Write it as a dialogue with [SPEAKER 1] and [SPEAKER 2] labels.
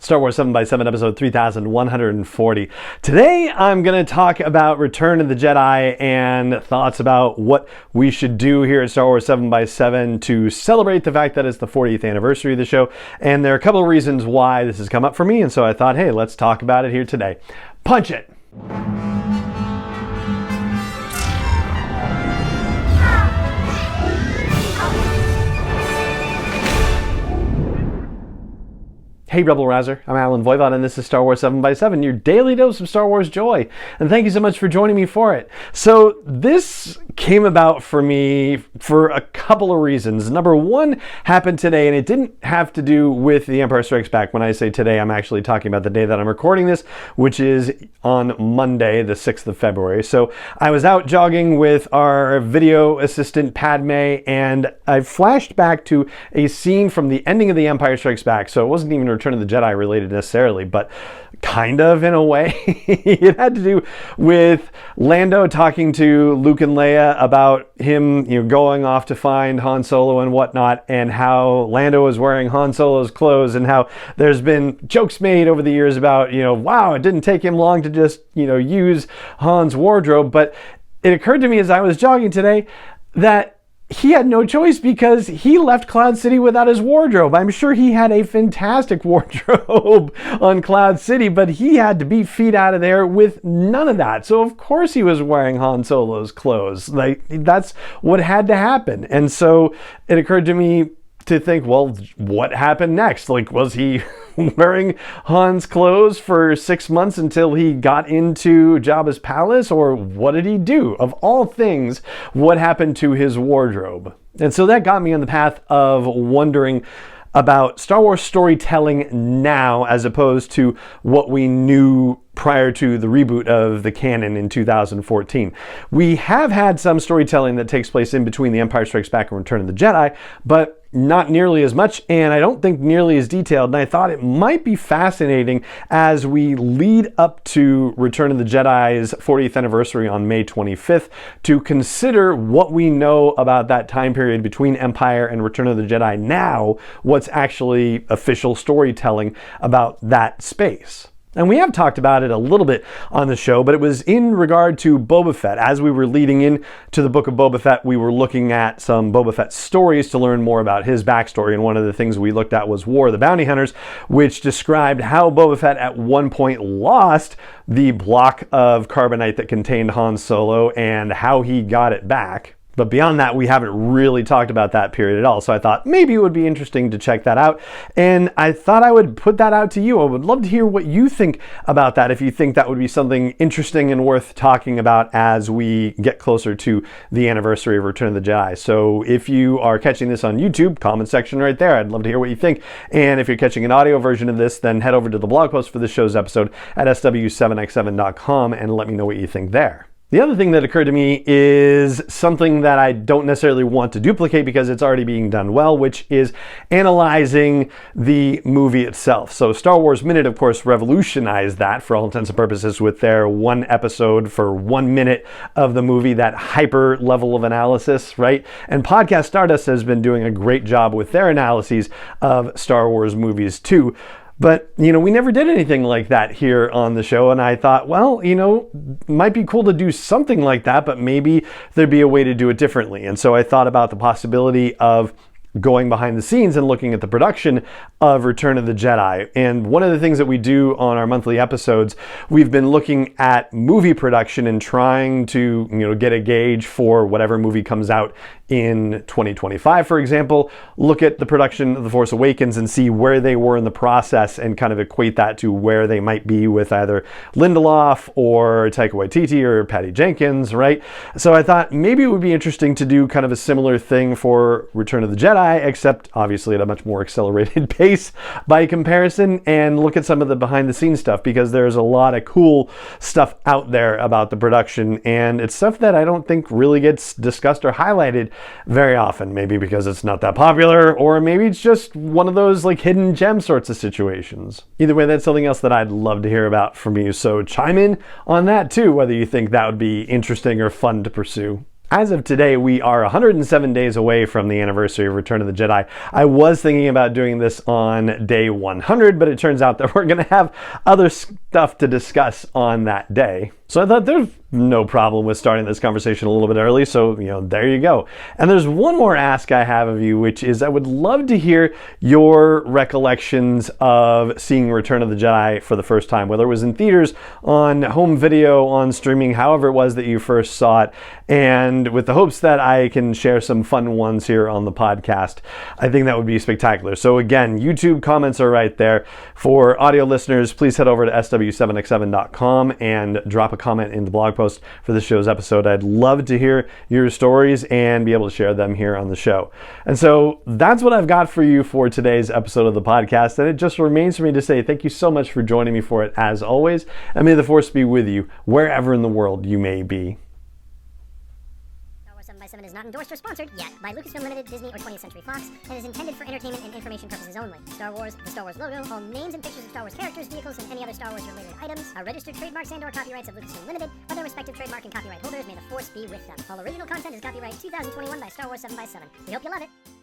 [SPEAKER 1] Star Wars 7x7 episode 3140. Today I'm going to talk about Return of the Jedi and thoughts about what we should do here at Star Wars 7x7 to celebrate the fact that it's the 40th anniversary of the show. And there are a couple of reasons why this has come up for me, and so I thought, hey, let's talk about it here today. Punch it! Hey Rebel Rouser, I'm Alan Voivod and this is Star Wars 7x7, your daily dose of Star Wars joy. And thank you so much for joining me for it. So this came about for me for a couple of reasons. Number one happened today, and it didn't have to do with The Empire Strikes Back. When I say today, I'm actually talking about the day that I'm recording this, which is on Monday, the 6th of February. So I was out jogging with our video assistant Padme, and I flashed back to a scene from the ending of The Empire Strikes Back. So it wasn't even Return of the Jedi related necessarily, but kind of in a way. It had to do with Lando talking to Luke and Leia about him, going off to find Han Solo and whatnot, and how Lando was wearing Han Solo's clothes, and how there's been jokes made over the years about, wow, it didn't take him long to just, use Han's wardrobe. But it occurred to me as I was jogging today that he had no choice because he left Cloud City without his wardrobe. I'm sure he had a fantastic wardrobe on Cloud City, but he had to be feet out of there with none of that. So of course he was wearing Han Solo's clothes. Like, that's what had to happen. And so it occurred to me to think, well, what happened next? Like, was he wearing Han's clothes for 6 months until he got into Jabba's palace? Or what did he do? Of all things, what happened to his wardrobe? And so that got me on the path of wondering about Star Wars storytelling now as opposed to what we knew prior to the reboot of the canon in 2014. We have had some storytelling that takes place in between The Empire Strikes Back and Return of the Jedi, but not nearly as much, and I don't think nearly as detailed. And I thought it might be fascinating as we lead up to Return of the Jedi's 40th anniversary on May 25th to consider what we know about that time period between Empire and Return of the Jedi now, what's actually official storytelling about that space. And we have talked about it a little bit on the show, but it was in regard to Boba Fett. As we were leading in to the book of Boba Fett, we were looking at some Boba Fett stories to learn more about his backstory. And one of the things we looked at was War of the Bounty Hunters, which described how Boba Fett at one point lost the block of carbonite that contained Han Solo and how he got it back. But beyond that, we haven't really talked about that period at all. So I thought maybe it would be interesting to check that out. And I thought I would put that out to you. I would love to hear what you think about that, if you think that would be something interesting and worth talking about as we get closer to the anniversary of Return of the Jedi. So if you are catching this on YouTube, comment section right there. I'd love to hear what you think. And if you're catching an audio version of this, then head over to the blog post for this show's episode at sw7x7.com and let me know what you think there. The other thing that occurred to me is something that I don't necessarily want to duplicate because it's already being done well, which is analyzing the movie itself. So Star Wars Minute, of course, revolutionized that for all intents and purposes with their one episode for 1 minute of the movie, that hyper level of analysis, right? And Podcast Stardust has been doing a great job with their analyses of Star Wars movies too. But, we never did anything like that here on the show. And I thought, well, might be cool to do something like that, but maybe there'd be a way to do it differently. And so I thought about the possibility of going behind the scenes and looking at the production of Return of the Jedi. And one of the things that we do on our monthly episodes, we've been looking at movie production and trying to, get a gauge for whatever movie comes out in 2025, for example, look at the production of The Force Awakens and see where they were in the process and kind of equate that to where they might be with either Lindelof or Taika Waititi or Patty Jenkins, right? So I thought maybe it would be interesting to do kind of a similar thing for Return of the Jedi, except obviously at a much more accelerated pace by comparison, and look at some of the behind the scenes stuff, because there's a lot of cool stuff out there about the production, and it's stuff that I don't think really gets discussed or highlighted very often, maybe because it's not that popular, or maybe it's just one of those like hidden gem sorts of situations. Either way, that's something else that I'd love to hear about from you, so chime in on that too, whether you think that would be interesting or fun to pursue. As of today, we are 107 days away from the anniversary of Return of the Jedi. I was thinking about doing this on day 100, but it turns out that we're going to have other stuff to discuss on that day. So I thought there's no problem with starting this conversation a little bit early, so there you go. And there's one more ask I have of you, which is I would love to hear your recollections of seeing Return of the Jedi for the first time, whether it was in theaters, on home video, on streaming, however it was that you first saw it, and with the hopes that I can share some fun ones here on the podcast. I think that would be spectacular. So again, YouTube comments are right there. For audio listeners, please head over to sw7x7.com and drop a comment in the blog post for this show's episode. I'd love to hear your stories and be able to share them here on the show. And so that's what I've got for you for today's episode of the podcast. And it just remains for me to say thank you so much for joining me for it as always. And may the Force be with you wherever in the world you may be.
[SPEAKER 2] 7x7 is not endorsed or sponsored yet by Lucasfilm Limited, Disney, or 20th Century Fox, and is intended for entertainment and information purposes only. Star Wars, the Star Wars logo, all names and pictures of Star Wars characters, vehicles, and any other Star Wars related items are registered trademarks and/or copyrights of Lucasfilm Limited, or their respective trademark and copyright holders. May the Force be with them. All original content is copyright 2021 by Star Wars 7x7. We hope you love it.